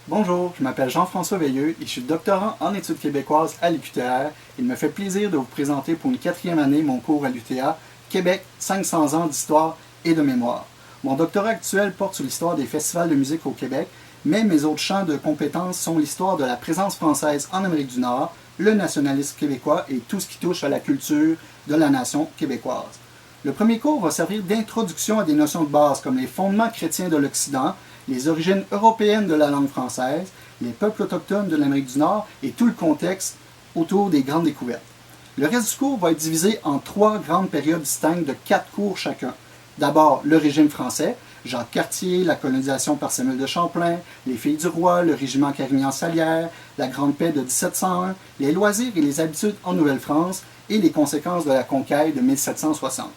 Bonjour, je m'appelle Jean-François Veilleux et je suis doctorant en études québécoises à l'UQTR. Il me fait plaisir de vous présenter pour une 4e année mon cours à l'UTA, Québec, 500 ans d'histoire et de mémoire. Mon doctorat actuel porte sur l'histoire des festivals de musique au Québec, mais mes autres champs de compétences sont l'histoire de la présence française en Amérique du Nord, le nationalisme québécois et tout ce qui touche à la culture de la nation québécoise. Le premier cours va servir d'introduction à des notions de base comme les fondements chrétiens de l'Occident, les origines européennes de la langue française, les peuples autochtones de l'Amérique du Nord et tout le contexte autour des grandes découvertes. Le reste du cours va être divisé en 3 grandes périodes distinctes de 4 cours chacun. D'abord, le régime français, Jacques Cartier, la colonisation par Samuel de Champlain, les filles du roi, le régiment Carignan-Salière, la Grande Paix de 1701, les loisirs et les habitudes en Nouvelle-France et les conséquences de la conquête de 1760.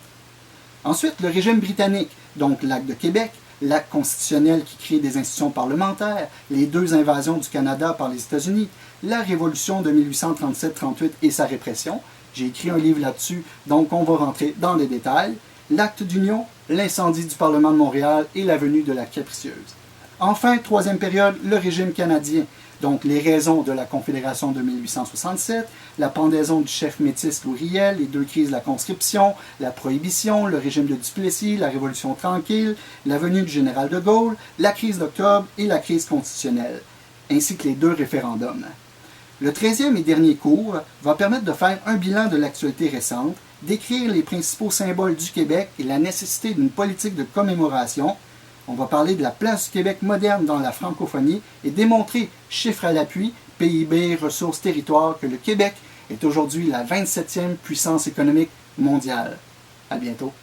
Ensuite, le régime britannique, donc l'acte de Québec, l'acte constitutionnel qui crée des institutions parlementaires, les 2 invasions du Canada par les États-Unis, la révolution de 1837-38 et sa répression. J'ai écrit un livre là-dessus, donc on va rentrer dans les détails. L'acte d'union, l'incendie du Parlement de Montréal et la venue de la Capricieuse. Enfin, 3e période, le régime canadien, donc les raisons de la Confédération de 1867, la pendaison du chef métis Louis Riel, les 2 crises de la conscription, la prohibition, le régime de Duplessis, la Révolution tranquille, la venue du général de Gaulle, la crise d'octobre et la crise constitutionnelle, ainsi que les 2 référendums. Le 13e et dernier cours va permettre de faire un bilan de l'actualité récente, décrire les principaux symboles du Québec et la nécessité d'une politique de commémoration. On va parler de la place du Québec moderne dans la francophonie et démontrer, chiffres à l'appui, PIB, ressources, territoires, que le Québec est aujourd'hui la 27e puissance économique mondiale. À bientôt.